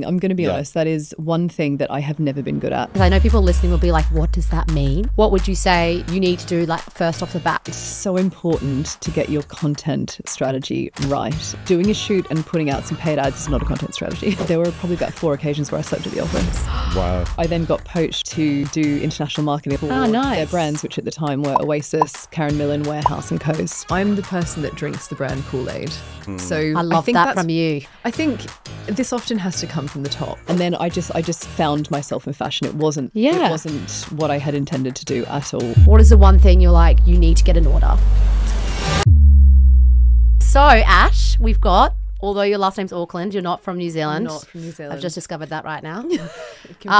I'm going to be honest. That is one thing that I have never been good at. Because I know people listening will be like, what does that mean? What would you say you need to do, like, first off the bat? It's so important to get your content strategy right. Doing a shoot and putting out some paid ads is not a content strategy. There were probably about 4 occasions where I slept at the office. Wow. I then got poached to do international marketing for their brands, which at the time were Oasis, Karen Millen, Warehouse and Coast. I'm the person that drinks the brand Kool-Aid. So I love that from you. I think this often has to come from the top. And then I just found myself in fashion. It wasn't what I had intended to do at all. What is the one thing you're like, you need to get in order? So, Ash, we've got, although your last name's Auckland, you're not from New Zealand. I'm not from New Zealand. I've just discovered that right now.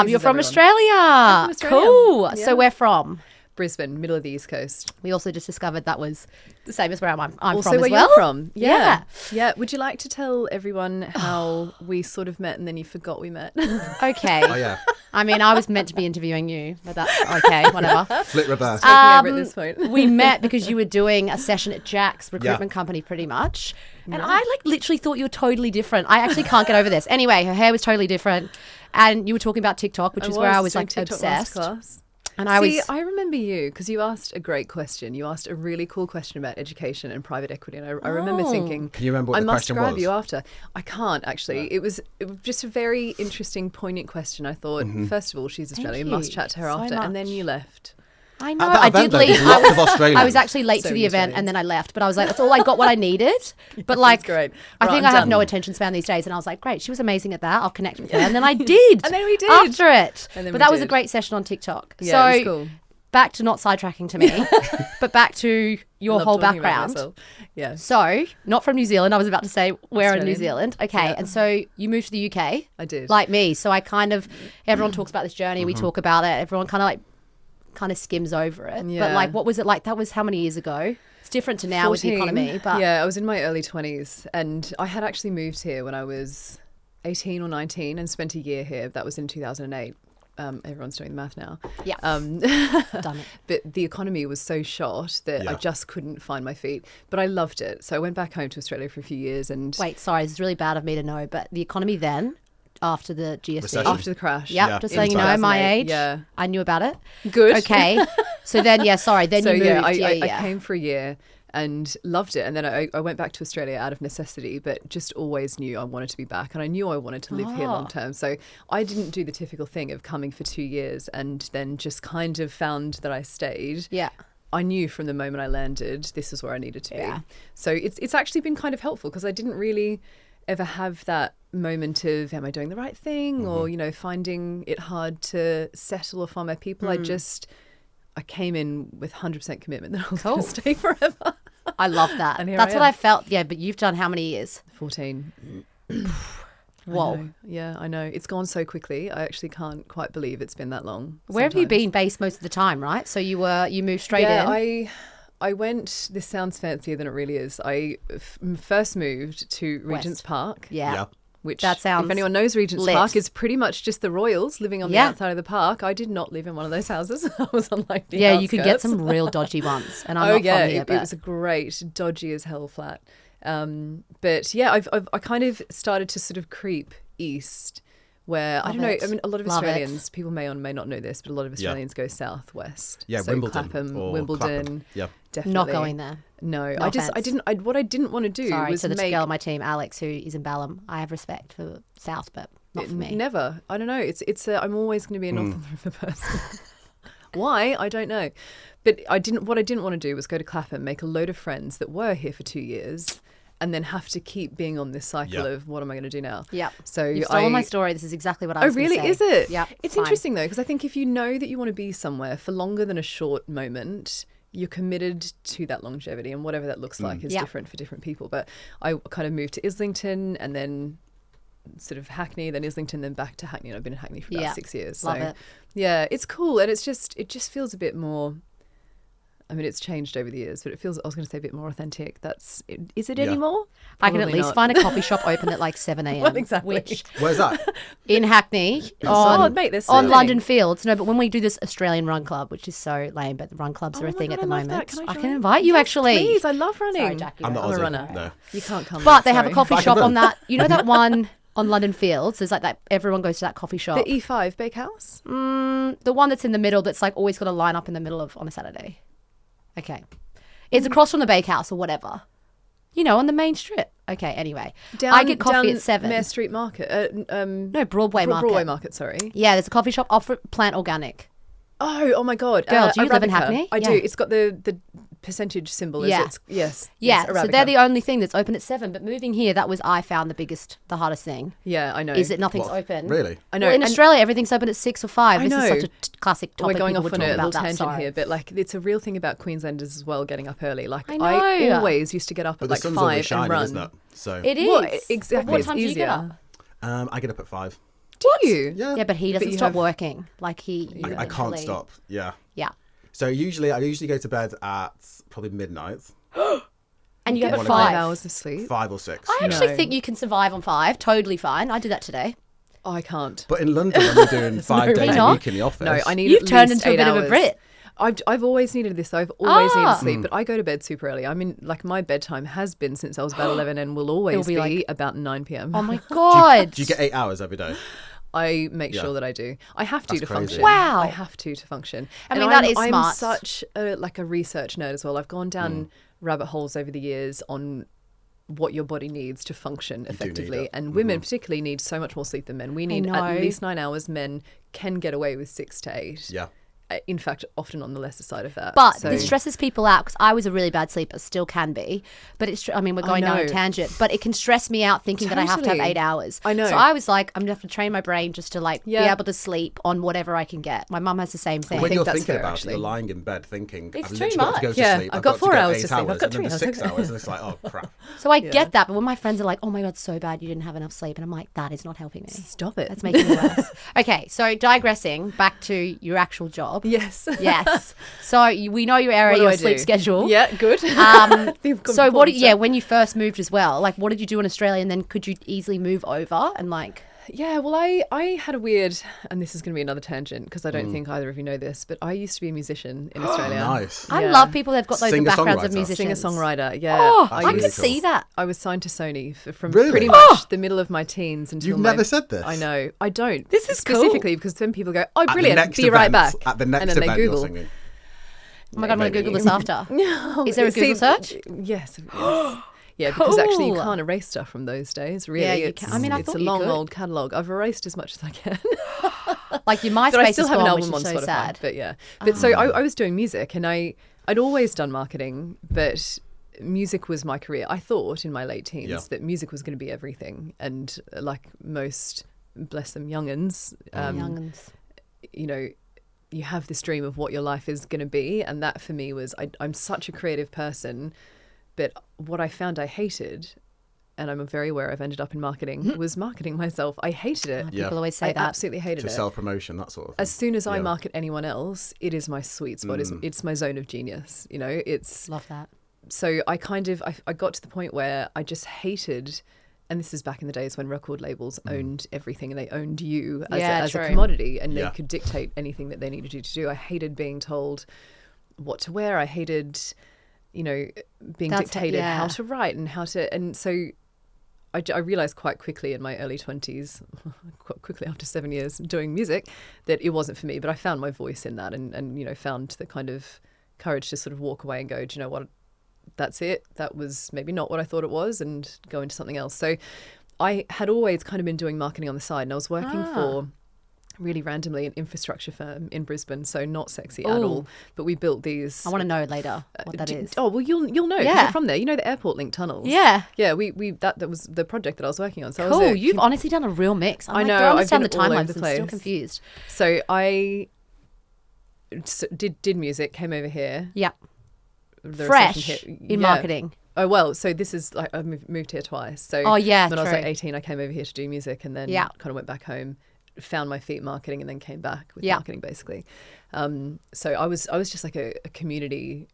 You're from Australia. I'm from Australia. Cool. Yeah. So where from? Brisbane, middle of the East Coast. We also just discovered that was the same as where I'm also from where as well. You're from. Yeah. Yeah. Would you like to tell everyone how we sort of met and then you forgot we met? Okay. Oh, yeah. I mean, I was meant to be interviewing you, but that's okay, whatever. Flip reverse. Taking over at this point. We met because you were doing a session at Jack's recruitment company pretty much. And I literally thought you were totally different. I actually can't get over this. Anyway, her hair was totally different. And you were talking about TikTok, which is where I was like obsessed. Masterclass. And I remember you because you asked a great question. You asked a really cool question about education and private equity. And I remember thinking, can you remember what I the must question grab was? you after. I can't actually. It was just a very interesting, poignant question. I thought, first of all, she's Australian, must chat to her so after. much. And then you left. I know. At that I event, did though, leave. there's lots of Australians. I was actually late to the event and then I left. But I was like, that's all I got what I needed. But like, great. I Right, think I'm I have done. no attention span these days. And I was like, great, she was amazing at that. I'll connect with her. And then I did. And then we did. After it. And then but we that was a did. great session on TikTok. Yeah, so it was cool. back to not sidetracking to me, but back to your Love whole talking about background. myself. Yeah. So, not from New Zealand. I was about to say, where in New Australian. Zealand? Okay. Yeah. And so you moved to the UK. I did. Like me. So I kind of, everyone talks about this journey. We talk about it. Everyone kind of skims over it. But Yeah. like, what was it like? That was how many years ago? It's different to now with the 14. economy. But yeah, I was in my early 20s and I had actually moved here when I was 18 or 19 and spent a year here. That was in 2008. Everyone's doing the math now. Yeah. Done it. But the economy was so shot that I just couldn't find my feet. But I loved it. So I went back home to Australia for a few years and Wait, sorry. This is really bad of me to know. But the economy then, after the GFC. Recession. after the crash. Yep, Yeah. just In so you know, my 2008, age. yeah. I knew about it. Good. Okay. So then, then So you moved. yeah, I yeah. came for a year and loved it. And then I went back to Australia out of necessity, but just always knew I wanted to be back. And I knew I wanted to live here long term. So I didn't do the typical thing of coming for 2 years and then just kind of found that I stayed. Yeah. I knew from the moment I landed, this is where I needed to Yeah. be. So it's actually been kind of helpful because I didn't really ever have that moment of, am I doing the right thing? Or, finding it hard to settle or find my people. I came in with 100% commitment that I was going to stay forever. I love that. And here That's I what I am. felt. Yeah, but you've done how many years? 14. Whoa. I know. Yeah, I know. It's gone so quickly. I actually can't quite believe it's been that long. Where have you sometimes. been based most of the time, right? So you moved straight Yeah, in? I went, this sounds fancier than it really is. I first moved to Regent's Park. Yeah. Yeah. Which, That sounds if anyone knows Regent's lit. Park, is pretty much just the royals living on the outside of the park. I did not live in one of those houses. I was on like the Yeah, you could get outskirts. some real dodgy ones. And I'm Oh not yeah, from here, it was a great, dodgy as hell flat. But yeah, I kind of started to sort of creep east where, I don't know, it. I mean, a lot of Love it. Australians, people may or may not know this, but a lot of Australians go southwest. Yeah, so Wimbledon Clapham, or Wimbledon. Clapham. Yeah. Definitely. Not going there. No, No offense. what I didn't want to do Sorry was to the make girl on my team, Alex, who is in Balham. I have respect for South, but not for me. Never. I don't know. I'm always going to be a Northern River person. Why? I don't know. But what I didn't want to do was go to Clapham, make a load of friends that were here for 2 years, and then have to keep being on this cycle of what am I going to do now? Yeah. So You've stolen my story. This is exactly what I was really? going to say. Is it? Yeah. It's fine. interesting though, because I think if you know that you want to be somewhere for longer than a short moment, you're committed to that longevity, and whatever that looks like is different for different people. But I kind of moved to Islington and then sort of Hackney, then Islington, then back to Hackney. And I've been in Hackney for about 6 years. Love so it. yeah, it's cool. And it just feels a bit more, I mean, it's changed over the years, but it feels, I was going to say a bit more authentic. Is it anymore? I can at Probably least not. find a coffee shop open at like 7 a.m. Well, exactly. Which Where's that? in Hackney mate, there's so on many. London Fields. No, but when we do this Australian run club, which is so lame, but the run clubs are a Oh my thing God, at the I love moment. that. Can I can join? invite you actually. Please, I love running. Sorry, Jackie. I'm not I'm a Aussie. runner. No. You can't come. But mate, they have a sorry. coffee But I can shop on run. that. You know that one on London Fields. There's like that. Everyone goes to that coffee shop. The E5 Bakehouse? The one that's in the middle that's like always got a line up in the middle of on a Saturday. Okay. It's across from the bakehouse or whatever. You know, on the main strip. Okay, anyway. I get coffee at 7. Mare Street Market. No, Broadway Market. Broadway Market, sorry. Yeah, there's a coffee shop off Plant Organic. Oh my God. Girl, do you live in Hackney? I do. It's got the percentage symbol. Yes. Yeah, yes, so they're the only thing that's open at 7. But moving here, that was, I found, the hardest thing. Yeah, I know. Is that nothing's open. Really? I know. Well, in Australia, everything's open at 6 or 5. I know. This is such a classic topic. We're going off on a little that. tangent Sorry. here, but like it's a real thing about Queenslanders as well, getting up early. Like I know. I always used to get up But at the like sun's 5 always shining, and run. isn't it? So It is. Well, exactly. But what It's time do you get easier. up? I get up at 5. Do you? Yeah. Yeah, but he doesn't you stop have- working. Like he. I can't stop. Yeah. Yeah. So I usually go to bed at probably midnight, And you go at 5 5 hours of sleep. 5 or 6. I actually No. think you can survive on 5. Totally fine. I did that today. Oh, I can't. But in London, when we're doing 5 days a not. week in the office, No, I need You've at turned least into a 8 bit of a hours. Brit. I've always needed this. I've always needed sleep, Mm. but I go to bed super early. I mean, like my bedtime has been since I was about 11 and will always be be like- about 9 p.m. Oh my God. Do you get 8 hours every day? I make Yeah. sure that I do. I have to That's crazy. function. Wow. I have to function. I And mean, that I'm, is I'm smart. such a research nerd as well. I've gone down rabbit holes over the years on what your body needs to function do need effectively. it. And women particularly need so much more sleep than men. We need know. at least 9 hours. Men can get away with 6 to 8. Yeah. In fact, often on the lesser side of that. But So- this stresses people out because I was a really bad sleeper, still can be. But it's, I mean, we're going down a know. tangent, but it can stress me out thinking that I have to have Totally. 8 hours. I know. So I was like, I'm going to have to train my brain just to like be Yeah. able to sleep on whatever I can get. My mum has the same thing. When think you're that's thinking fair, about actually. it, you're lying in bed thinking, It's I've too literally got to go much. to Yeah, sleep. I've got to 4 get hours 8 to sleep. I've hours, got and then 3 there's hours. 6 hours, and it's like, oh, crap. So I get that, but when my friends are like, "Oh my God, so bad, you didn't have enough sleep," and I'm like, "That is not helping me. Stop it. That's making it worse." Okay, so digressing back to your actual job. Yes. Yes. So we know your area, What do your I sleep do? schedule. Yeah, good. You've got So what? important Yeah, stuff. when you first moved as well, like what did you do in Australia, and then could you easily move over and like? Yeah, well, I had a weird, and this is going to be another tangent because I don't think either of you know this, but I used to be a musician in Australia. Nice. I Yeah. love people that've got those backgrounds of Singer-songwriter. musicians. Singer-songwriter, yeah. Oh, That's I really could cool. see that. I was signed to Sony from Really? pretty much the middle of my teens until You've my- never said this. I know. I don't. This is cool. Specifically because then people go, oh, At the brilliant, next be right event- back. At the next and then event, they you're Google. singing. Oh my God, I'm going to Maybe. Google this after. Is there a See, Google search? Yes. Yeah, because actually you Cool. can't erase stuff from those days, really. Yeah, you it's, can. I mean, I it's thought a you long could. old catalogue. I've erased as much as I can. Like your MySpace But I still is have an gone, which album on is so Spotify. sad. But yeah. But so I was doing music and I'd always done marketing, but music was my career. I thought in my late teens Yeah. that music was going to be everything. And like most, bless them, young'uns, Young'uns. you know, you have this dream of what your life is going to be. And that for me was, I'm such a creative person, but what I found I hated, and I'm very aware I've ended up in marketing, was marketing myself. I hated it. Yeah. People always say I that. absolutely hated Just it. self-promotion, that sort of thing. As soon as I Yeah. market anyone else, it is my sweet spot. It's my zone of genius. You know, it's Love that. so I kind of I got to the point where I just hated, and this is back in the days when record labels owned everything and they owned you as, Yeah, as a true. commodity, and Yeah. they could dictate anything that they needed you to do. I hated being told what to wear. I hated, you know, being That's it, dictated yeah. how to write and how to, and so I realized quite quickly in my early 20s, quite quickly after 7 years doing music, that it wasn't for me. But I found my voice in that and you know, found the kind of courage to sort of walk away and go, do you know what, that's it. That was maybe not what I thought it was, and go into something else. So I had always kind of been doing marketing on the side, and I was working for really randomly an infrastructure firm in Brisbane, so not sexy at all. But we built these. I want to know later what that is. Oh well, you'll know. 'Cause Yeah. you're from there. You know the airport link tunnels. Yeah. Yeah. We that was the project that I was working on. So I was Cool. a You've honestly done a real mix. I'm I like, know, don't I've understand the been all over timelines. the I'm still place. confused. So I did music, came over here. Yeah. The Fresh reception hit- in yeah. marketing. Oh well, so this is like I moved here twice. So Oh, yeah, when I was like true. 18, I came over here to do music, and then Yeah. kind of went back home, found my feet marketing, and then came back with Yeah. marketing basically. So I was just like a community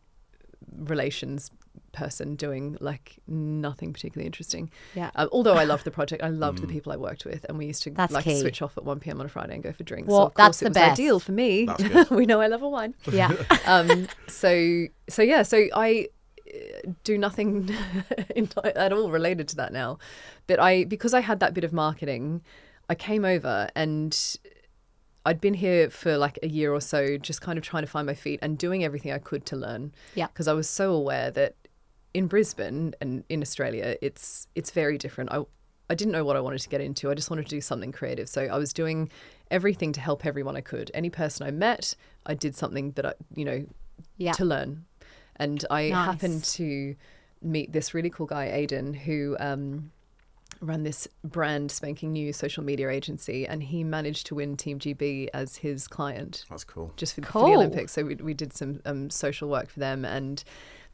relations person doing like nothing particularly interesting. Yeah. Although I loved the project, I loved the people I worked with, and we used to That's like key. switch off at 1 p.m. on a Friday and go for drinks. Well, so of course that's it the was best. ideal for me. That's good. We know I love a wine. Yeah. So yeah, so do nothing at all related to that now. But because I had that bit of marketing, I came over and I'd been here for like a year or so, just kind of trying to find my feet and doing everything I could to learn. Yeah. Because I was so aware that in Brisbane and in Australia, it's very different. I didn't know what I wanted to get into. I just wanted to do something creative. So I was doing everything to help everyone I could. Any person I met, I did something that to learn. And I happened to meet this really cool guy, Aidan, who ran this brand spanking new social media agency, and he managed to win Team GB as his client. That's cool. Just for the Olympics. So we did some social work for them, and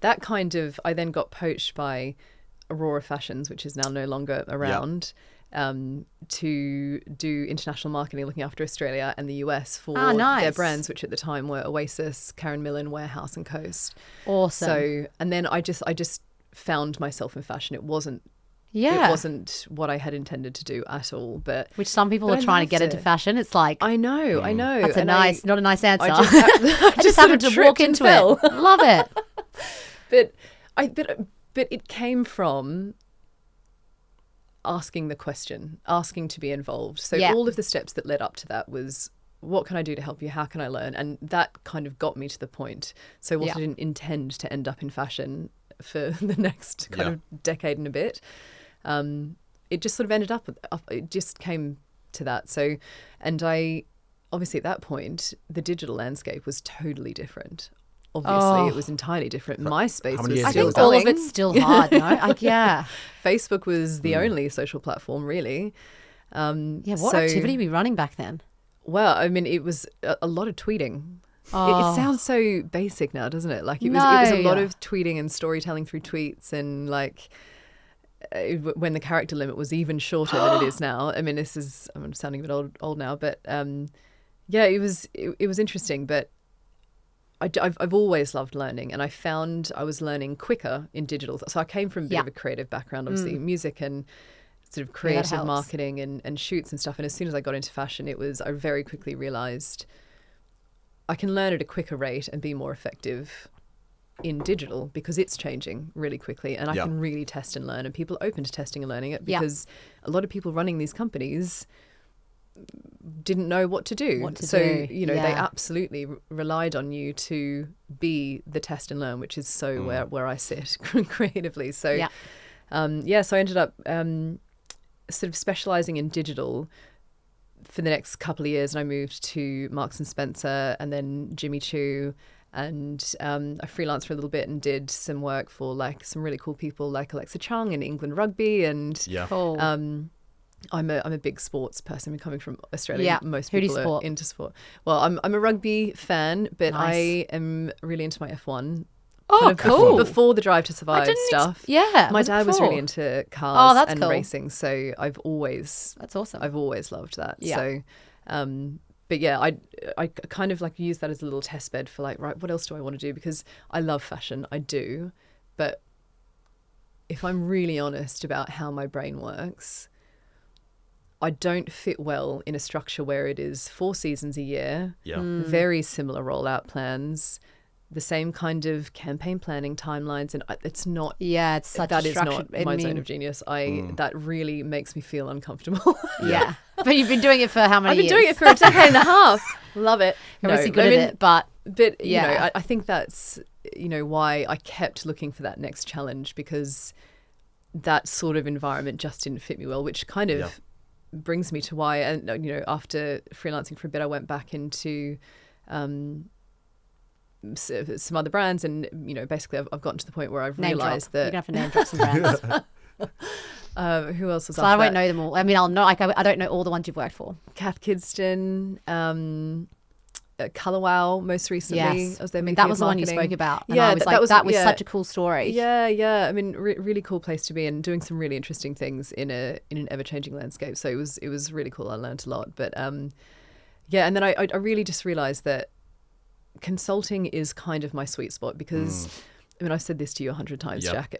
that I then got poached by Aurora Fashions, which is now no longer around, to do international marketing, looking after Australia and the US for their brands, which at the time were Oasis, Karen Millen, Warehouse and Coast. Awesome. So, and then I just found myself in fashion. It wasn't what I had intended to do at all. Which some people are trying to get into fashion. It's like, I know. That's not a nice answer. I just happened to walk into it. Love it. But it came from asking the question, asking to be involved. So all of the steps that led up to that was, what can I do to help you? How can I learn? And that kind of got me to the point. So I didn't intend to end up in fashion for the next kind of decade and a bit. It just sort of ended up, it just came to that. So, and obviously at that point, the digital landscape was totally different. Obviously, it was entirely different. MySpace was still I think all of it's still hard, no? Facebook was the only social platform, really. What activity were you running back then? Well, I mean, it was a lot of tweeting. It sounds so basic now, doesn't it? Like it was a lot of tweeting and storytelling through tweets, and like when the character limit was even shorter than it is now. I mean, I'm sounding a bit old now, but it was interesting, but I've always loved learning, and I found I was learning quicker in digital. So I came from a bit of a creative background, obviously music and sort of creative marketing and shoots and stuff. And as soon as I got into fashion, I very quickly realized I can learn at a quicker rate and be more effective in digital because it's changing really quickly, and I can really test and learn, and people are open to testing and learning it because a lot of people running these companies didn't know what to do. They absolutely relied on you to be the test and learn, which is where I sit creatively. So so I ended up sort of specializing in digital for the next couple of years, and I moved to Marks and Spencer and then Jimmy Choo, and I freelanced for a little bit and did some work for like some really cool people like Alexa Chung in England Rugby, and I'm a big sports person. Coming from Australia, most people are into sport. Well, I'm a rugby fan, but I am really into my F1. Oh, cool! Before the Drive to Survive stuff. My dad was really into cars and racing, so I've always that's awesome. I've always loved that. So, but I kind of like use that as a little test bed for like, right, what else do I want to do? Because I love fashion, I do, but if I'm really honest about how my brain works, I don't fit well in a structure where it is 4 seasons a year, very similar rollout plans, the same kind of campaign planning timelines, and it's not. It's such that a is not my zone of genius. That really makes me feel uncomfortable. But you've been doing it for how many years? I've been doing it for a decade and a half. Love it. You're obviously good at it, but you know, I think that's why I kept looking for that next challenge, because that sort of environment just didn't fit me well, which kind of brings me to why, and after freelancing for a bit, I went back into some other brands, and basically I've gotten to the point where I've realised that you're gonna have to name drop some brands. Who else was? So I won't know them all. I mean, I'll know. Like I don't know all the ones you've worked for. Kath Kidston, Colour Wow, most recently. Yes, I was there. That was the one you spoke about. And yeah, that was such a cool story. Yeah. I mean, really cool place to be, and doing some really interesting things in an ever changing landscape. So it was really cool. I learned a lot. But and then I really just realised that consulting is kind of my sweet spot, because I mean, I've said this to you 100 times, Jack.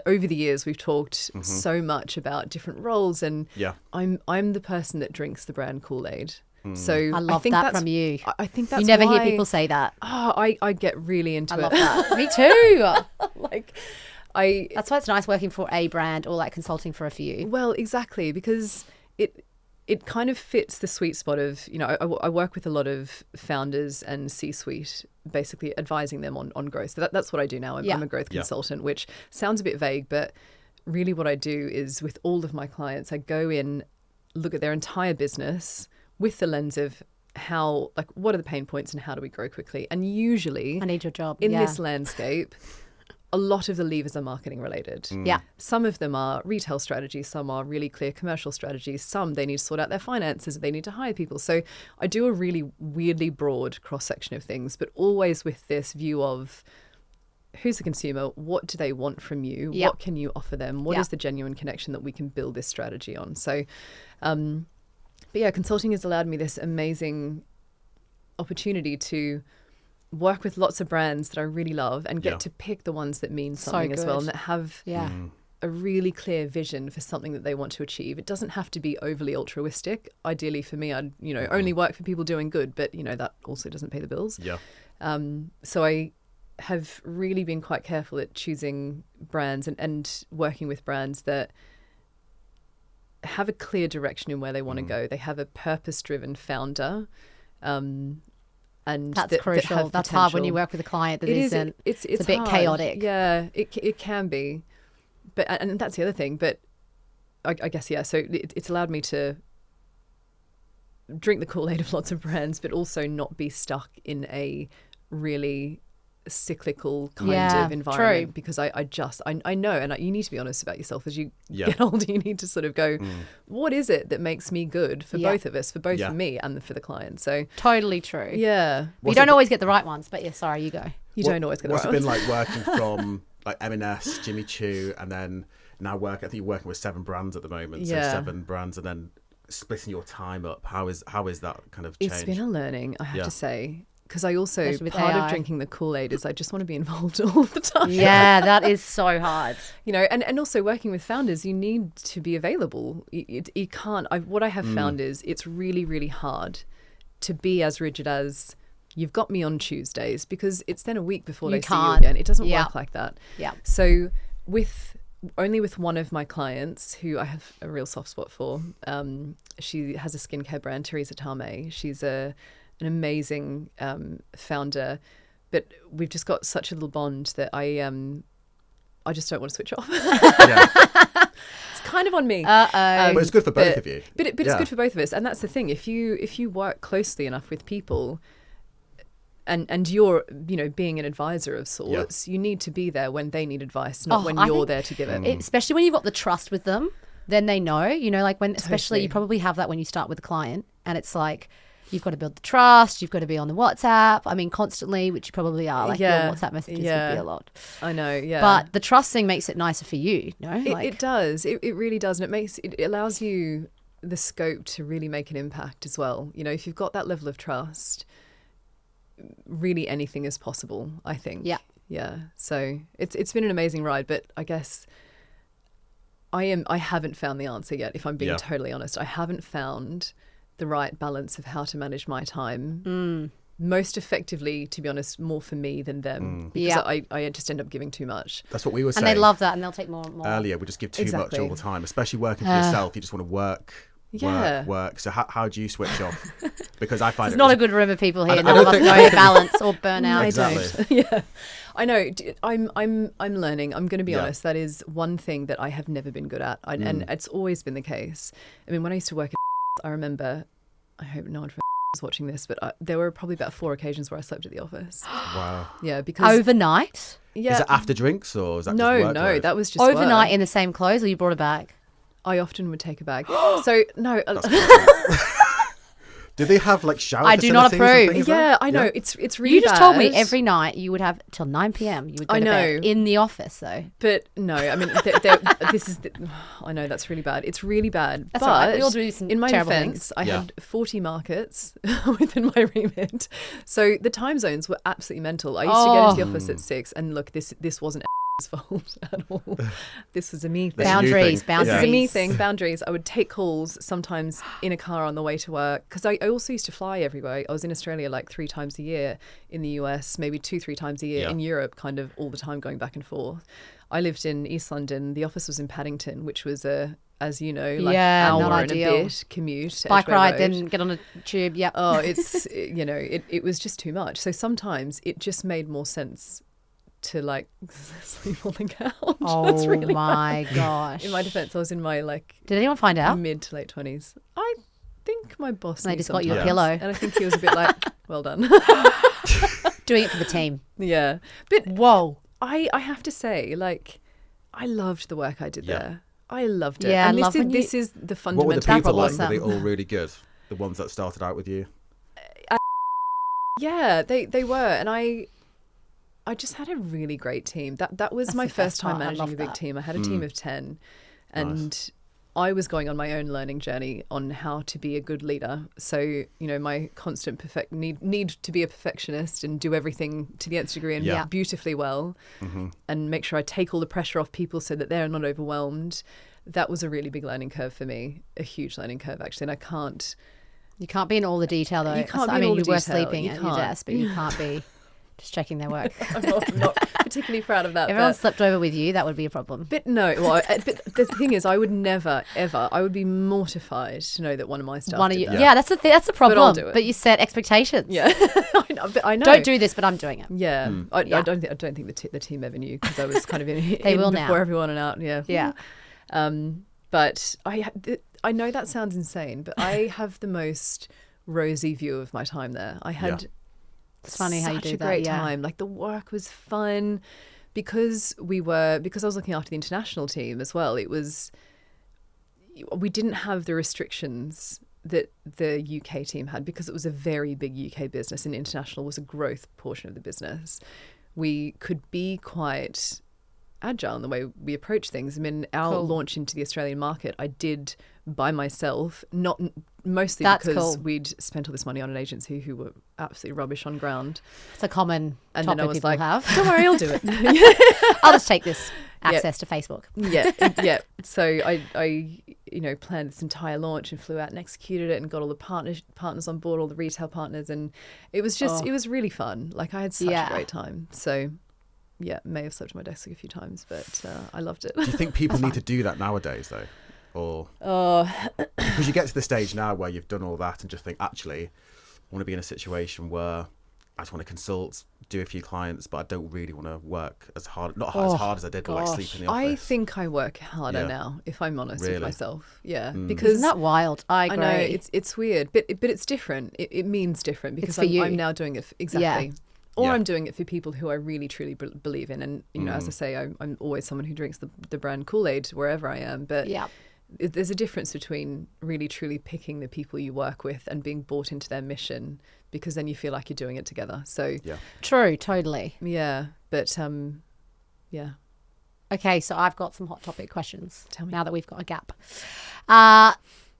Over the years, we've talked so much about different roles, and I'm the person that drinks the brand Kool-Aid. So I love think that from you. I think that's you never why, hear people say that. Oh, I get really into it. I love that. Me too. Like, that's why it's nice working for a brand or like consulting for a few. Well, exactly, because it kind of fits the sweet spot of, you know, I work with a lot of founders and C-suite, basically advising them on growth. So that's what I do now. I'm a growth consultant, which sounds a bit vague, but really what I do is with all of my clients, I go in, look at their entire business with the lens of how, like, what are the pain points and how do we grow quickly? And usually I need your job. in this landscape, a lot of the levers are marketing related. Yeah. Some of them are retail strategies, some are really clear commercial strategies, some they need to sort out their finances, they need to hire people. So I do a really weirdly broad cross-section of things, but always with this view of who's the consumer, what do they want from you, what can you offer them, what is the genuine connection that we can build this strategy on. So, but yeah, consulting has allowed me this amazing opportunity to work with lots of brands that I really love and get to pick the ones that mean something as well and that have a really clear vision for something that they want to achieve. It doesn't have to be overly altruistic. Ideally for me, I'd, you know, only work for people doing good, but you know, that also doesn't pay the bills. Yeah. So I have really been quite careful at choosing brands and working with brands that have a clear direction in where they want to go. They have a purpose-driven founder. And that's crucial. That's hard when you work with a client that isn't. It's a bit hard. chaotic. Yeah, it can be. But and that's the other thing. But I guess, yeah, so it's allowed me to drink the Kool-Aid of lots of brands, but also not be stuck in a really cyclical kind of environment. True. Because I know, and you need to be honest about yourself as you get older. You need to sort of go, what is it that makes me good for both of us, for both for me and for the client? So totally true. Yeah. You don't always get the right ones, but sorry, you go. You don't always get the right ones. What's it ones. been like working from like M&S, Jimmy Choo, and then now I think you're working with 7 brands at the moment. So 7 brands, and then splitting your time up. How is that kind of changed? It's been a learning, I have to say. Because I also, part of drinking the Kool-Aid is I just want to be involved all the time. Yeah, that is so hard. You know, and also working with founders, you need to be available. You can't, what I have found is it's really, really hard to be as rigid as you've got me on Tuesdays, because it's then a week before they see you again. It doesn't work like that. Yeah. So only with one of my clients who I have a real soft spot for, she has a skincare brand, Teresa Tame. She's an amazing founder, but we've just got such a little bond that I just don't want to switch off. It's kind of on me. But it's good for both of you. But it's good for both of us, and that's the thing. If you work closely enough with people, and you're, you know, being an advisor of sorts, you need to be there when they need advice, not when you're there to give it. Especially when you've got the trust with them, then they know. You know, like when, especially you probably have that when you start with a client, and it's like, you've got to build the trust. You've got to be on the WhatsApp. I mean, constantly, which you probably are. Like your WhatsApp messages would be a lot. I know, yeah. But the trust thing makes it nicer for you, no? It does. It really does. And it allows you the scope to really make an impact as well. You know, if you've got that level of trust, really anything is possible, I think. Yeah. Yeah. So it's been an amazing ride, but I guess I haven't found the answer yet, if I'm being totally honest. I haven't found the right balance of how to manage my time most effectively, to be honest, more for me than them, because I just end up giving too much. That's what we were saying. And they love that, and they'll take more and more. Earlier, we just give too much all the time, especially working for yourself. You just want to work. So how do you switch off? Because I find it's not a good room of people here. None of us know balance or burnout. Exactly. I know. I'm learning. I'm going to be honest. That is one thing that I have never been good at, and it's always been the case. I mean, when I used to work, I remember. I hope no one is watching this, but there were probably about 4 occasions where I slept at the office. Wow. Yeah, because overnight. Yeah. Is it after drinks or is that no? Just work No, load? that was just overnight work. In the same clothes, or you brought a bag? I often would take a bag. So no. Do they have like shower I do not approve. Yeah, I know. Yeah. It's really You just bad. told me every night you would have till 9 p.m. You would go to bed in the office though. But no, I mean, this is. I know that's really bad. It's really bad. That's but right. We all do some in my terrible defense, things. I had 40 markets within my remit. So the time zones were absolutely mental. I used to get into the office at 6, and look, this wasn't fault at all. This was a me thing. Boundaries. This is a me thing. Boundaries. I would take calls sometimes in a car on the way to work, because I also used to fly everywhere. I was in Australia like 3 times a year, in the US maybe 2-3 times a year, in Europe kind of all the time, going back and forth. I lived in East London. The office was in Paddington, which was as you know, like hour and a bit commute. Bike ride, then get on a tube. Yeah. Oh, it's it was just too much. So sometimes it just made more sense to like sleep on the couch. Oh, that's really my gosh. In my defense, I was in my Did anyone find out? mid to late 20s. I think my boss They just got you a pillow. And I think he was a bit like, well done. Doing it for the team. Yeah. But whoa. I have to say, like, I loved the work I did there. I loved it. Yeah, and this is the fundamental. What were the people like? awesome. Were they all really good? The ones that started out with you? Yeah, they were. And I just had a really great team. That was my first time managing a big team. I had a team of 10, and I was going on my own learning journey on how to be a good leader. So, my constant need to be a perfectionist and do everything to the nth degree and beautifully well, and make sure I take all the pressure off people so that they're not overwhelmed. That was a really big learning curve for me, a huge learning curve actually. And you can't be in all the detail though. You can't be in all the you were detail. sleeping at your desk, but you can't be just checking their work. I'm not particularly proud of that. Everyone slept over with you, that would be a problem. But no, but the thing is, I would never, ever, I would be mortified to know that one of my staff did that. Yeah, that's the problem. But I'll do it. But you set expectations. Yeah, I know. Don't do this, but I'm doing it. Yeah, I don't think the team ever knew, because I was kind of in will before now. everyone and out. Yeah, Yeah. But I know that sounds insane, but I have the most rosy view of my time there. I had. It's funny how you do such a that. great time. Like, the work was fun because I was looking after the international team as well. We didn't have the restrictions that the UK team had, because it was a very big UK business and international was a growth portion of the business. We could be quite agile in the way we approach things. I mean, our launch into the Australian market, I did by myself, not mostly because we'd spent all this money on an agency who were absolutely rubbish on ground. It's a common and topic then I was people like, have. Don't worry, I'll do it. I'll just take this access to Facebook. Yeah. So I planned this entire launch and flew out and executed it and got all the partners on board, all the retail partners, and it was just it was really fun. Like, I had such a great time. So yeah, may have slept at my desk a few times, but I loved it. Do you think people need to do that nowadays, though? Or because you get to the stage now where you've done all that and just think, actually, I want to be in a situation where I just want to consult, do a few clients, but I don't really want to work as hard, as hard as I did, but like sleep in the office. I think I work harder now, if I'm honest with myself. Yeah, because isn't that wild? I agree. I know it's weird, but it's different. It means different because I'm now doing it exactly. Yeah. Or I'm doing it for people who I really, truly believe in. And, as I say, I'm always someone who drinks the brand Kool-Aid wherever I am. But there's a difference between really, truly picking the people you work with and being bought into their mission, because then you feel like you're doing it together. So true, totally. Yeah. But, Okay, so I've got some hot topic questions. Tell me. Now that we've got a gap.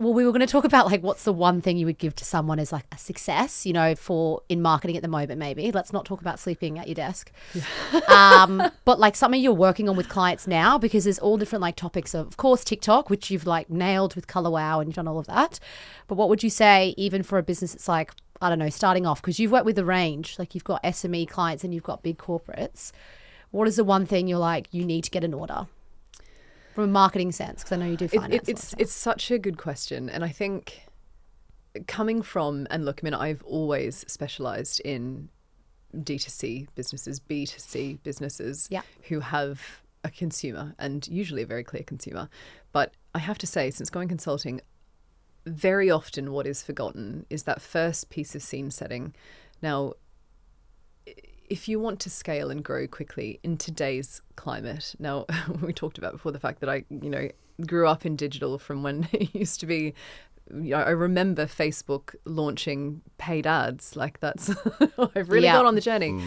Well, we were going to talk about like what's the one thing you would give to someone as like a success, in marketing at the moment, maybe. Let's not talk about sleeping at your desk. But like something you're working on with clients now, because there's all different like topics of course, TikTok, which you've like nailed with Color Wow and you've done all of that. But what would you say even for a business that's like, I don't know, starting off, because you've worked with a range, like you've got SME clients and you've got big corporates. What is the one thing you're like, you need to get in order? From a marketing sense, because I know you do finance. It's such a good question. And I think coming from, and look, I mean, I've always specialised in D2C businesses, B2C businesses who have a consumer, and usually a very clear consumer. But I have to say, since going consulting, very often what is forgotten is that first piece of scene setting. Now, if you want to scale and grow quickly in today's climate, now we talked about before the fact that I, grew up in digital from when it used to be, I remember Facebook launching paid ads. Like that's, I've really got on the journey.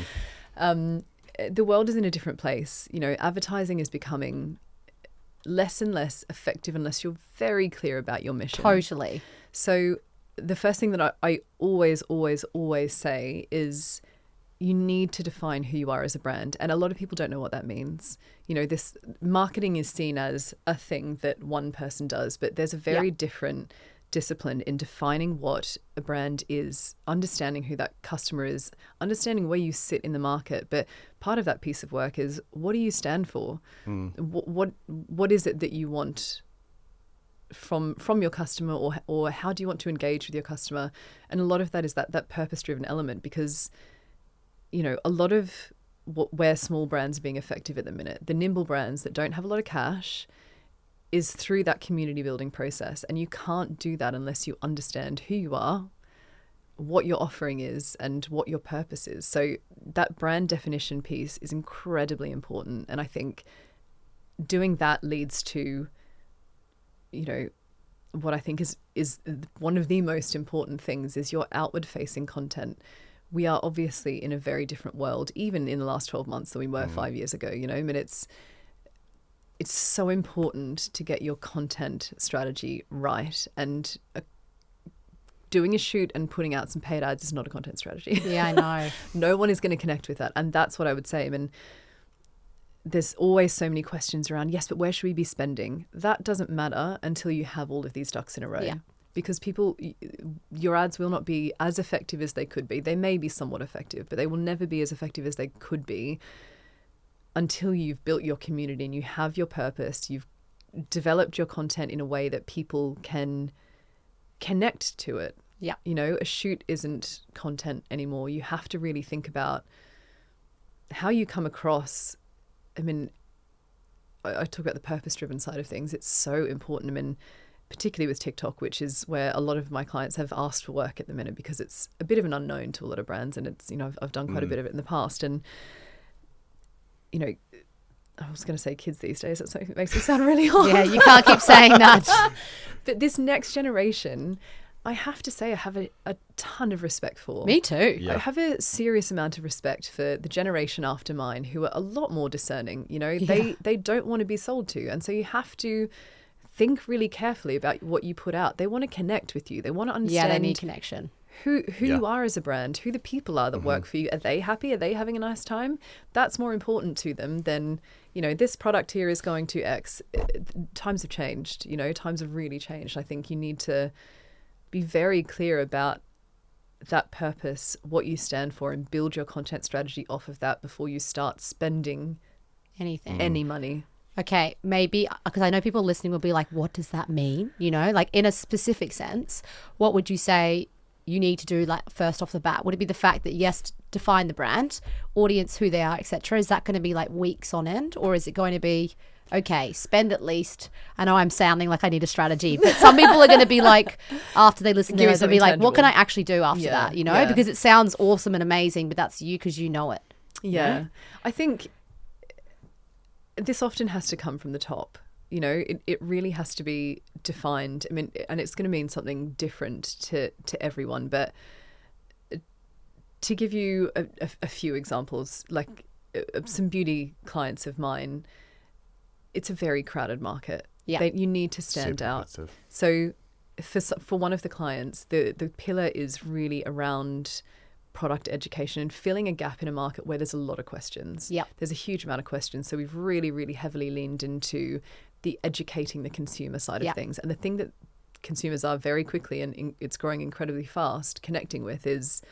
The world is in a different place. Advertising is becoming less and less effective unless you're very clear about your mission. Totally. So the first thing that I always say is, you need to define who you are as a brand. And a lot of people don't know what that means. You know, this marketing is seen as a thing that one person does, but there's a very different discipline in defining what a brand is, understanding who that customer is, understanding where you sit in the market. But part of that piece of work is, what do you stand for? What is it that you want from your customer, or how do you want to engage with your customer? And a lot of that is that purpose-driven element, because, you know, a lot of where small brands are being effective at the minute, the nimble brands that don't have a lot of cash, is through that community building process. And you can't do that unless you understand who you are, what your offering is, and what your purpose is. So that brand definition piece is incredibly important. And I think doing that leads to, you know, what I think is one of the most important things is your outward facing content. We are obviously in a very different world, even in the last 12 months, than we were 5 years ago. You know, I mean, it's so important to get your content strategy right. And doing a shoot and putting out some paid ads is not a content strategy. Yeah, I know. No one is going to connect with that. And that's what I would say. I mean, there's always so many questions around, yes, but where should we be spending? That doesn't matter until you have all of these ducks in a row. Yeah. Because your ads will not be as effective as they could be. They may be somewhat effective, but they will never be as effective as they could be until you've built your community and you have your purpose, you've developed your content in a way that people can connect to it. Yeah. You know, a shoot isn't content anymore. You have to really think about how you come across. I mean, I talk about the purpose-driven side of things. It's so important. I mean, particularly with TikTok, which is where a lot of my clients have asked for work at the minute, because it's a bit of an unknown to a lot of brands, and it's, you know, I've done quite a bit of it in the past. And, you know, I was going to say kids these days. That's something that makes me sound really old. Yeah, you can't keep saying that. But this next generation, I have to say I have a ton of respect for. Me too. Yeah. I have a serious amount of respect for the generation after mine, who are a lot more discerning. You know, they don't want to be sold to. And so you have to think really carefully about what you put out. They want to connect with you. They want to understand. Yeah, they need connection. Who you are as a brand, who the people are that work for you. Are they happy? Are they having a nice time? That's more important to them than, you know, this product here is going to X. Times have changed, you know, times have really changed. I think you need to be very clear about that purpose, what you stand for, and build your content strategy off of that before you start spending any money. Okay, maybe, because I know people listening will be like, what does that mean? You know, like in a specific sense, what would you say you need to do, like first off the bat? Would it be the fact that, yes, define the brand, audience, who they are, etc.? Is that going to be like weeks on end, or is it going to be, okay, spend at least, I know I'm sounding like I need a strategy, but some people are going to be like, after they listen to it, they'll be like, what can I actually do after that? You know, because it sounds awesome and amazing, but that's you because you know it. Yeah. You know? I think this often has to come from the top. You know, it really has to be defined. I mean, and it's going to mean something different to everyone. But to give you a few examples, like some beauty clients of mine, it's a very crowded market. Yeah, you need to stand out. So for one of the clients, the pillar is really around product education and filling a gap in a market where there's a lot of questions. Yeah, there's a huge amount of questions. So we've really, really heavily leaned into the educating the consumer side of things. And the thing that consumers are very quickly, and it's growing incredibly fast, connecting with, is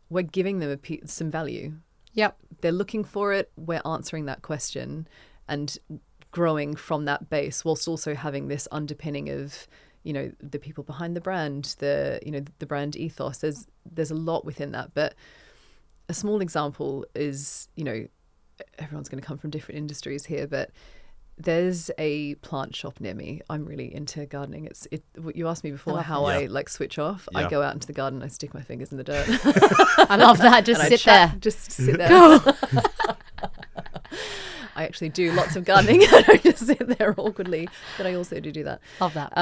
we're giving them some value. Yep. They're looking for it. We're answering that question and growing from that base, whilst also having this underpinning of, you know, the people behind the brand, the brand ethos. There's a lot within that. But a small example is, you know, everyone's going to come from different industries here, but there's a plant shop near me. I'm really into gardening. You asked me before how I like switch off. Yeah. I go out into the garden, I stick my fingers in the dirt. I love that. Just sit there. Just sit there. I actually do lots of gardening. I don't just sit there awkwardly, but I also do that. Love that.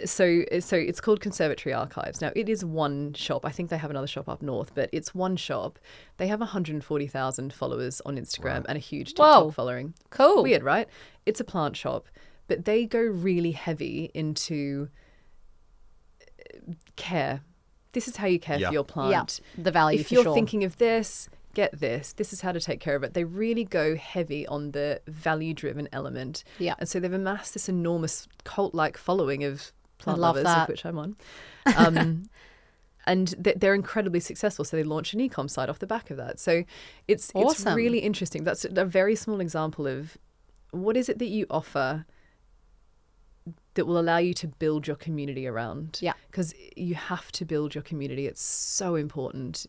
So it's called Conservatory Archives. Now, it is one shop. I think they have another shop up north, but it's one shop. They have 140,000 followers on Instagram and a huge TikTok following. Cool. Weird, right? It's a plant shop, but they go really heavy into care, this is how you care for your plant. The value, if you're thinking of this, get this. This is how to take care of it. They really go heavy on the value-driven element. Yeah. And so they've amassed this enormous cult-like following of plant love lovers, that. of which I'm on. And they're incredibly successful. So they launched an e-com site off the back of that. So it's really interesting. That's a very small example of what is it that you offer that will allow you to build your community around. Yeah. Because you have to build your community. It's so important.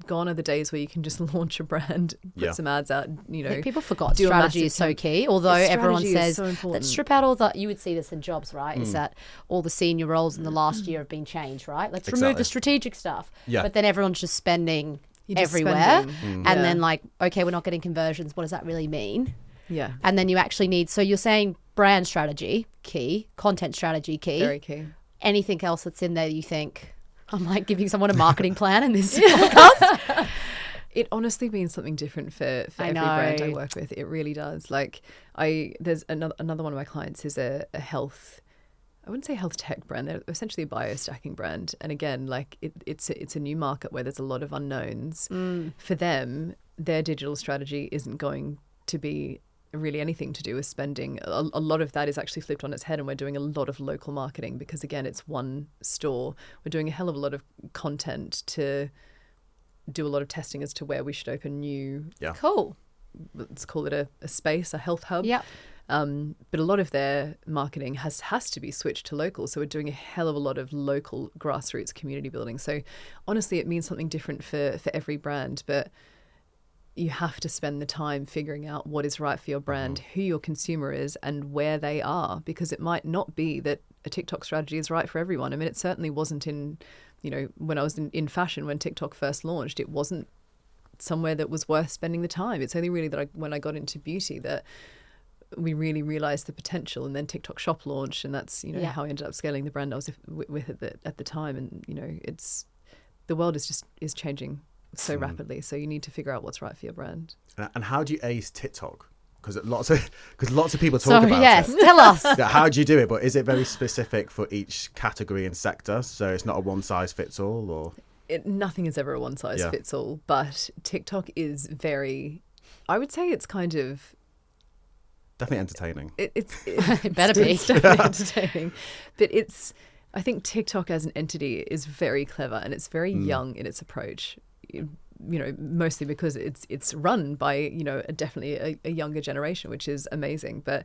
Gone are the days where you can just launch a brand, put some ads out, you know. People forgot strategy is so key. Although everyone says, let's strip out all the, you would see this in jobs, right? Is that all the senior roles in the last year have been changed, right? Let's remove the strategic stuff. Yeah. But then everyone's just spending everywhere. And then like, okay, we're not getting conversions. What does that really mean? Yeah. And then you actually need, so you're saying brand strategy, key, content strategy, key. Very key. Anything else that's in there you think, I'm like giving someone a marketing plan in this podcast? It honestly means something different for every brand I work with. It really does. Like there's another one of my clients is a health, I wouldn't say health tech brand. They're essentially a biostacking brand. And again, like it's a new market where there's a lot of unknowns. For them, their digital strategy isn't going to be really anything to do with spending. A lot of that is actually flipped on its head, and we're doing a lot of local marketing because, again, it's one store. We're doing a hell of a lot of content to do a lot of testing as to where we should open new. Yeah. Cool. Let's call it a space, a health hub. Yeah. But a lot of their marketing has to be switched to local. So we're doing a hell of a lot of local grassroots community building. So honestly, it means something different for every brand, but you have to spend the time figuring out what is right for your brand, who your consumer is, and where they are, because it might not be that a TikTok strategy is right for everyone. I mean, it certainly wasn't in, when I was in fashion, when TikTok first launched, it wasn't somewhere that was worth spending the time. It's only really that when I got into beauty that we really realized the potential, and then TikTok Shop launched, and that's, how I ended up scaling the brand I was with at the time. And, it's the world is changing so rapidly, so you need to figure out what's right for your brand. And how do you ace TikTok? Because lots of people talk about it. Tell us. Yeah, how do you do it? But is it very specific for each category and sector? So it's not a one size fits all, or nothing is ever a one size fits all. But TikTok is very, I would say it's kind of definitely entertaining. It better be. It's definitely entertaining, but I think TikTok as an entity is very clever, and it's very young in its approach. Mostly because it's run by, definitely a younger generation, which is amazing. But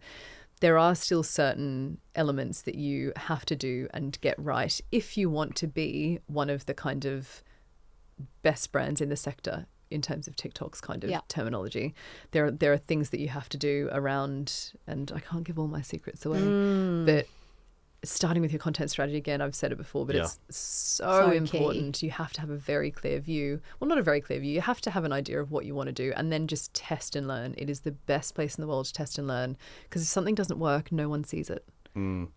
there are still certain elements that you have to do and get right if you want to be one of the kind of best brands in the sector in terms of TikTok's kind of terminology. There are things that you have to do around, and I can't give all my secrets away, but starting with your content strategy, again, I've said it before, but it's so important. Key. You have to have a very clear view. Well, not a very clear view. You have to have an idea of what you want to do, and then just test and learn. It is the best place in the world to test and learn, because if something doesn't work, no one sees it.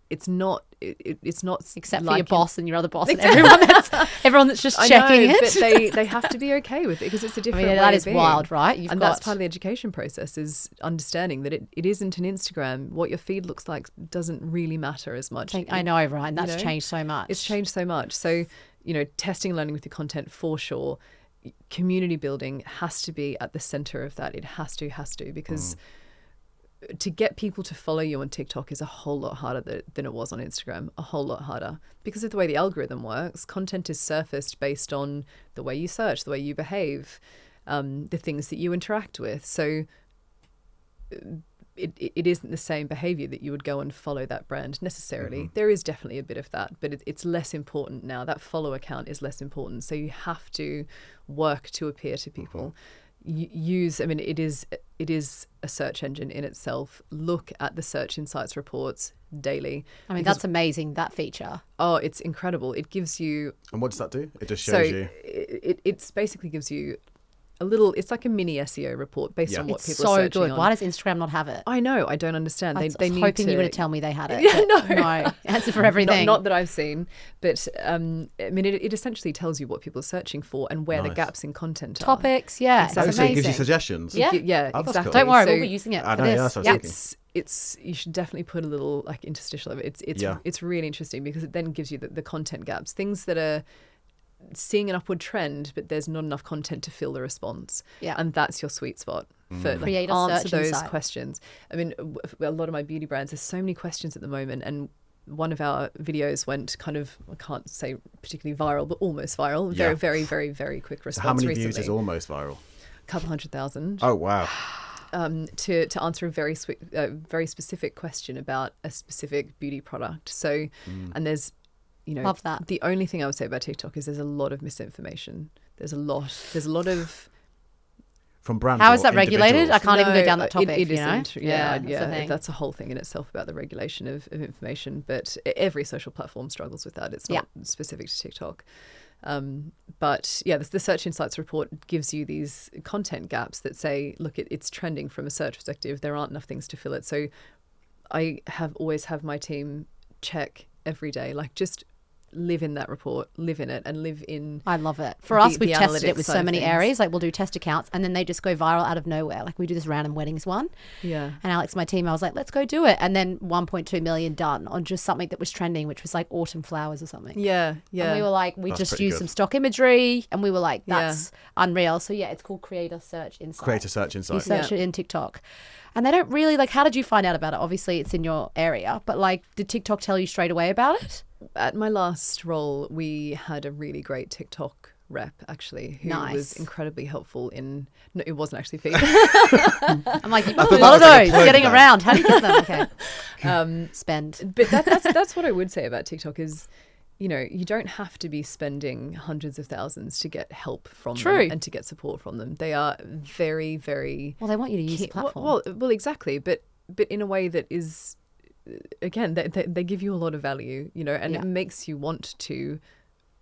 It's not. It's not except for your boss and your other boss and everyone that's just checking it. But they have to be okay with it, because it's a different. way that is being. Wild, right? That's part of the education process, is understanding that it isn't an Instagram. What your feed looks like doesn't really matter as much. I know, right? And that's changed so much. It's changed so much. So testing and learning with your content for sure. Community building has to be at the center of that. It has to because. To get people to follow you on TikTok is a whole lot harder than it was on Instagram, a whole lot harder, because of the way the algorithm works. Content is surfaced based on the way you search, the way you behave, the things that you interact with. So it isn't the same behavior that you would go and follow that brand necessarily. There is definitely a bit of that, but it's less important now. That follow account is less important. So you have to work to appear to people. It is a search engine in itself. Look at the search insights reports daily. That's amazing, that feature. Oh, it's incredible. It gives you. And what does that do? It just shows you. It basically gives you a little. It's like a mini SEO report based on what people are searching on. It's so good. Why does Instagram not have it? I know. I don't understand. They need hoping to. You were to tell me they had it. Yeah, no. Answer for everything. Not that I've seen, but it essentially tells you what people are searching for and where the gaps in content are. Topics, yeah. Exactly. So it gives you suggestions. Yeah, exactly. Cool. Don't worry, we'll be using it. I know. That's what I was thinking. It's you should definitely put a little interstitial of it. It's really interesting, because it then gives you the content gaps, things that are seeing an upward trend, but there's not enough content to fill the response. Yeah. And that's your sweet spot for Create a answer search those insight. questions. I mean, a lot of my beauty brands, there's so many questions at the moment, and one of our videos went kind of, I can't say particularly viral, but almost viral. Very, very, very, very quick response. So how many recently. views is almost viral? A couple 100,000. Oh, wow. To answer a very very specific question about a specific beauty product. So, and there's, Love that. The only thing I would say about TikTok is there's a lot of misinformation. There's a lot of. From brands. How is that regulated? I can't even go down that topic. It you know? isn't. That's a whole thing in itself about the regulation of information. But every social platform struggles with that. It's not specific to TikTok. But yeah, the Search Insights report gives you these content gaps that say, look, it's trending from a search perspective. There aren't enough things to fill it. So I always have my team check every day, like just live in that report, live in it, and live in. I love it. For us, we've tested it with so many things. areas. Like we'll do test accounts and then they just go viral out of nowhere. Like we do this random weddings one. Yeah. And Alex, my team, I was like, let's go do it. And then 1.2 million done on just something that was trending, which was like autumn flowers or something. Yeah. Yeah. And we were like, we That's just pretty used good. some stock imagery and we were like, that's unreal. So yeah, it's called Creator Search Insight. Creator Search You Insight. search it in TikTok. And they don't really, like, how did you find out about it? Obviously, it's in your area. But, like, did TikTok tell you straight away about it? At my last role, we had a really great TikTok rep, actually, who was incredibly helpful in. No, it wasn't actually feed. I'm like, you've got a thought lot of that was like a those plug getting there. around. How do you get them? Okay. Spend. But that's what I would say about TikTok is, you don't have to be spending hundreds of thousands to get help from them and to get support from them. They are very, very. Well, they want you to use the platform. Well, exactly, but in a way that is, again, they give you a lot of value, and it makes you want to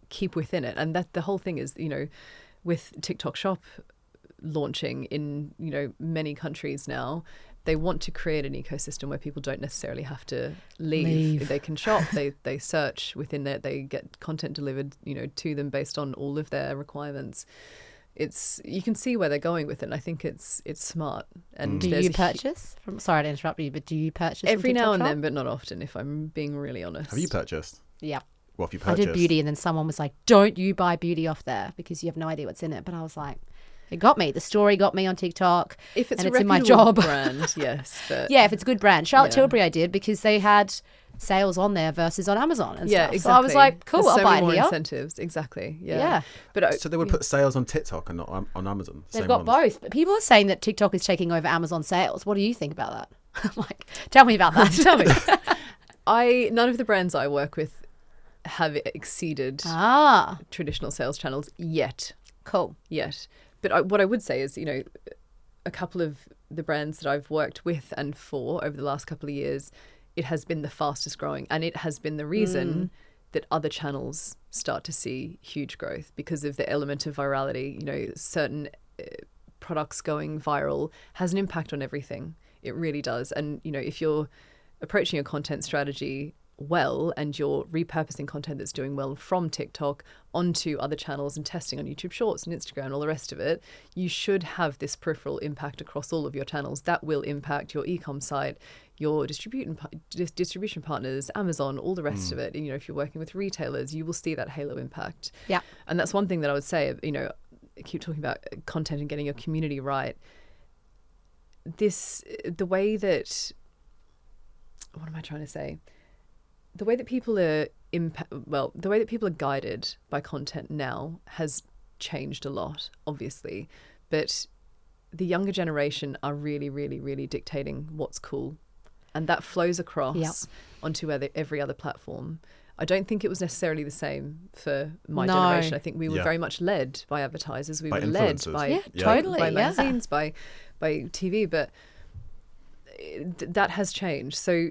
keep within it. And that the whole thing is, with TikTok Shop launching in many countries now, they want to create an ecosystem where people don't necessarily have to leave. They can shop, they search within there, they get content delivered to them based on all of their requirements. You can see where they're going with it, and I think it's smart. And do you purchase sorry to interrupt you, but do you purchase every from now TikTok and Shop? then, but not often, if I'm being really honest. Have you purchased? Yeah. What have you I purchased? did beauty, and then someone was like, don't you buy beauty off there because you have no idea what's in it. But I was like, it got me. The story got me on TikTok. If it's and a it's in my reputable job. brand, yes. But yeah, if it's a good brand. Charlotte Tilbury I did because they had sales on there versus on Amazon and stuff. exactly. So I was like, cool, There's I'll so buy many it more here. incentives. Exactly. Yeah. Yeah. But So they would put sales on TikTok and not on Amazon. They've Same got ones. both. But people are saying that TikTok is taking over Amazon sales. What do you think about that? I'm like, tell me about that. Tell me. none of the brands I work with have exceeded traditional sales channels yet. Cool. Yet. But what I would say is, a couple of the brands that I've worked with and for over the last couple of years, it has been the fastest growing, and it has been the reason that other channels start to see huge growth because of the element of virality. Certain products going viral has an impact on everything. It really does. And, if you're approaching a content strategy well and you're repurposing content that's doing well from TikTok onto other channels and testing on YouTube Shorts and Instagram and all the rest of it, you should have this peripheral impact across all of your channels. That will impact your e-com site, your distribution partners, Amazon, all the rest of it. And, if you're working with retailers, you will see that halo impact. Yeah. And that's one thing that I would say, I keep talking about content and getting your community right. The way that, what am I trying to say? The way that people are the way that people are guided by content now has changed a lot, obviously, but the younger generation are really, really, really dictating what's cool, and that flows across onto every other platform. I don't think it was necessarily the same for my generation. I think we were very much led by advertisers. We were led by by magazines, by TV, but that has changed. So,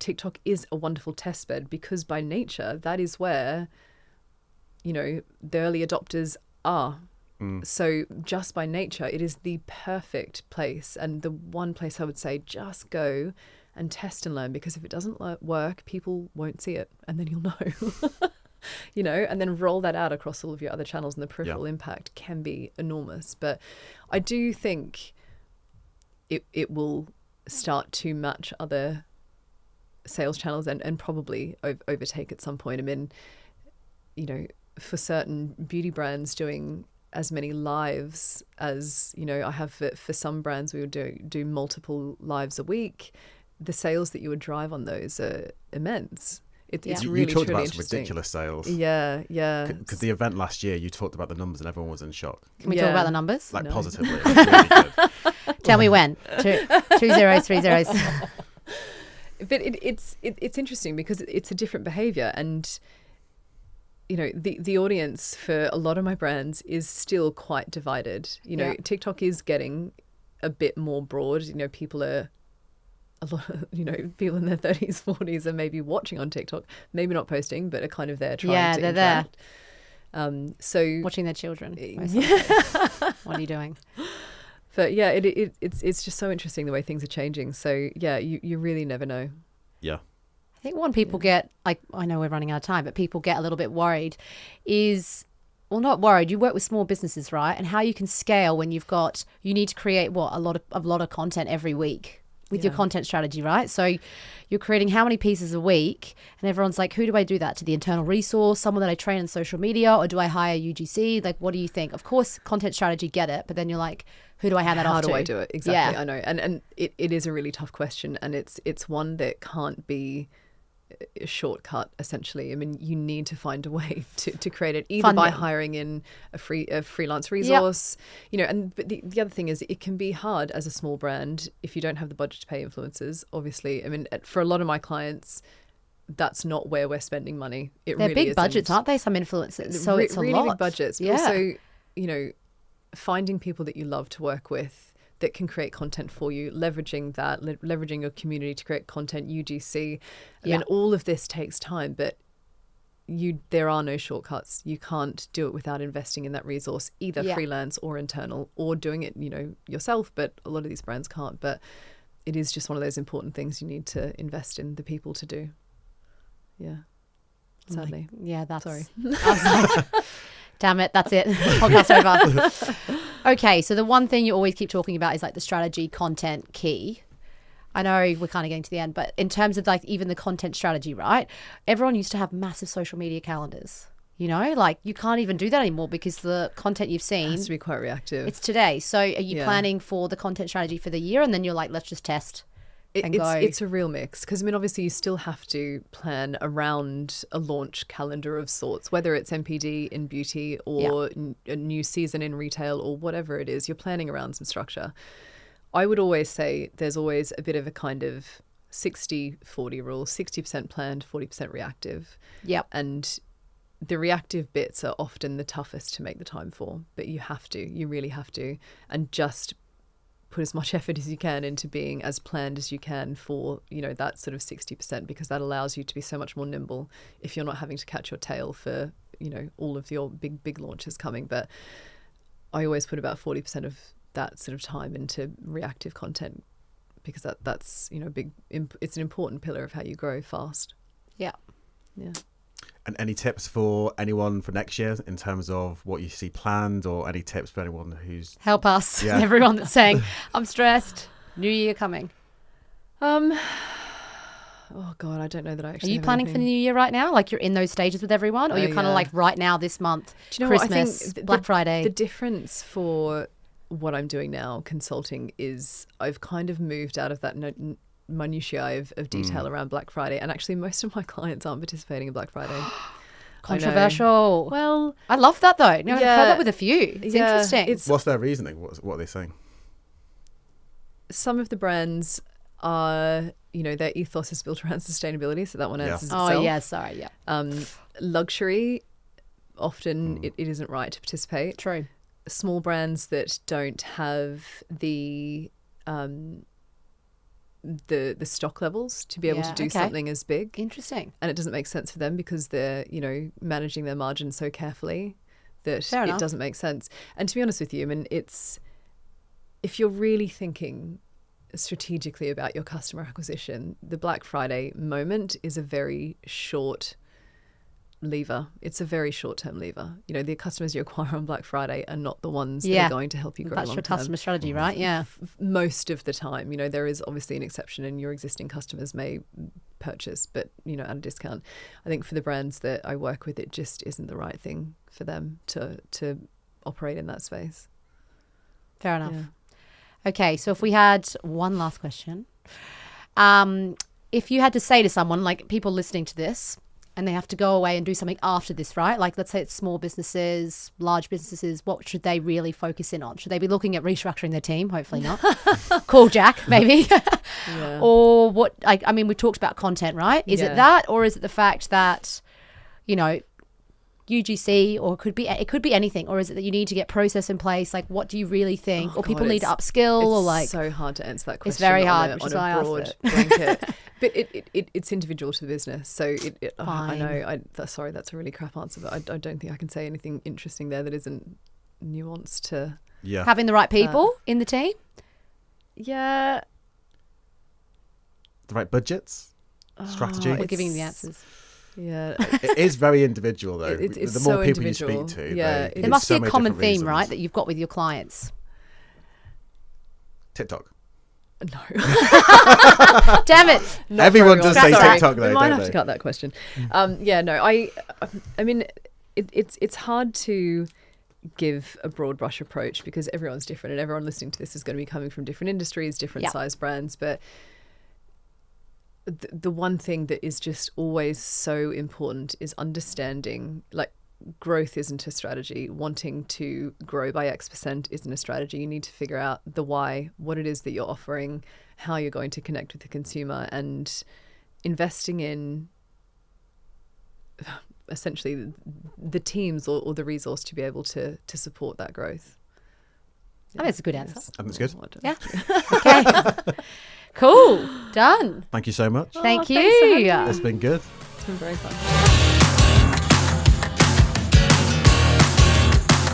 TikTok is a wonderful testbed because by nature, that is where, the early adopters are. So just by nature, it is the perfect place. And the one place I would say, just go and test and learn, because if it doesn't work, people won't see it. And then you'll know, and then roll that out across all of your other channels, and the peripheral impact can be enormous. But I do think it will start to match other sales channels and probably overtake at some point. I mean, for certain beauty brands doing as many lives as, I have for some brands, we would do multiple lives a week. The sales that you would drive on those are immense. It's really, you talked truly about some ridiculous sales. Yeah. Because the event last year, you talked about the numbers and everyone was in shock. Can we talk about the numbers? Like positively. It was really good. Tell me when. 2 zeros, 3 zeros. But it's interesting because it's a different behavior, and the audience for a lot of my brands is still quite divided. TikTok is getting a bit more broad. People are a lot of, people in their 30s, 40s are maybe watching on TikTok, maybe not posting, but are kind of there trying to interact. So watching their children. What are you doing? But yeah, it's just so interesting the way things are changing. So yeah, you really never know. Yeah. I think one people get, like, I know we're running out of time, but people get a little bit worried is, well, not worried. You work with small businesses, right? And how you can scale when you need to create a lot of content every week with your content strategy, right? So you're creating how many pieces a week, and everyone's like, who do I do that to? The internal resource, someone that I train in social media, or do I hire UGC? Like, what do you think? Of course, content strategy, get it, but then you're like, who do I hand that off to? How do I do it? Exactly, yeah. I know. And it is a really tough question, and it's one that can't be a shortcut, essentially. I mean, you need to find a way to create it, either by hiring in a freelance resource, but the other thing is, it can be hard as a small brand if you don't have the budget to pay influencers, obviously. I mean, for a lot of my clients, that's not where we're spending money. They're really big budgets, aren't they? Some influencers. So it's a really lot. Big budgets. But also, finding people that you love to work with that can create content for you, leveraging your community to create content, UGC. I mean, all of this takes time, but there are no shortcuts. You can't do it without investing in that resource, either freelance or internal, or doing it, yourself. But a lot of these brands can't. But it is just one of those important things you need to invest in the people to do. Yeah. Sadly. Sorry. Damn it, that's it. Podcast over. Okay, so the one thing you always keep talking about is like the strategy, content, key. I know we're kind of getting to the end, but in terms of like even the content strategy, right? Everyone used to have massive social media calendars. Like you can't even do that anymore because the content you've seen has to be quite reactive. It's today. So are you planning for the content strategy for the year, and then you're like, let's just test? It's a real mix, because I mean, obviously you still have to plan around a launch calendar of sorts, whether it's MPD in beauty or a new season in retail or whatever it is. You're planning around some structure. I would always say there's always a bit of a kind of 60-40 rule, 60% planned, 40% reactive. Yep. And the reactive bits are often the toughest to make the time for, but you really have to, and just put as much effort as you can into being as planned as you can for, that sort of 60%, because that allows you to be so much more nimble if you're not having to catch your tail for, all of your big launches coming. But I always put about 40% of that sort of time into reactive content, because that's, it's an important pillar of how you grow fast. Yeah. Yeah. And any tips for anyone for next year in terms of what you see planned, or any tips for anyone who's... Help us, everyone that's saying, I'm stressed, new year coming. Oh God, I don't know that I actually... Are you planning for the new year right now? Like you're in those stages with everyone? Or you're kind of like right now this month, do you know Christmas, what? I think Black Friday? The difference for what I'm doing now, consulting, is I've kind of moved out of that minutiae of detail around Black Friday, and actually most of my clients aren't participating in Black Friday. Controversial. Well, I love that though. I've heard that with a few. It's interesting. What's their reasoning? What are they saying? Some of the brands are, their ethos is built around sustainability, so that one answers itself. Oh yeah, sorry, yeah. Luxury, often it isn't right to participate. True. Small brands that don't have the stock levels to be able to do something as big. Interesting. And it doesn't make sense for them because they're, managing their margin so carefully that it doesn't make sense. And to be honest with you, I mean, if you're really thinking strategically about your customer acquisition, the Black Friday moment is a very short lever. It's a very short-term lever. The customers you acquire on Black Friday are not the ones that are going to help you grow long-term. That's your customer strategy, right? Yeah. Most of the time, there is obviously an exception, and your existing customers may purchase, but at a discount. I think for the brands that I work with, it just isn't the right thing for them to operate in that space. Fair enough. Okay, so if we had one last question, if you had to say to someone, like people listening to this, and they have to go away and do something after this, right? Like let's say it's small businesses, large businesses, what should they really focus in on? Should they be looking at restructuring their team? Hopefully not. Call Jack, maybe. Or what, I mean, we talked about content, right? Is it that, or is it the fact that, UGC, or it could be anything, or is it that you need to get process in place? Like, what do you really think? Or people need to upskill, or like, it's so hard to answer that question. It's very hard, which is why I asked it. Blanket. But it's individual to the business, so I know. Sorry, that's a really crap answer, but I don't think I can say anything interesting there that isn't nuanced to having the right people in the team. Yeah, the right budgets, strategy. We're giving you the answers. Yeah, it is very individual though. It's the more so people individual. you speak to, there must be a common theme, right, that you've got with your clients. TikTok. No. Damn it! Everyone does say TikTok though. We might have to cut that question. I mean, it's hard to give a broad brush approach because everyone's different, and everyone listening to this is going to be coming from different industries, different size brands, but. The one thing that is just always so important is understanding, like, growth isn't a strategy. Wanting to grow by X% isn't a strategy. You need to figure out the why, what it is that you're offering, how you're going to connect with the consumer, and investing in essentially the teams or the resource to be able to support that growth. I think it's a good answer. I think it's good. Yeah. Okay. Cool. Done. Thank you so much. Thank you. It's been good. It's been very fun.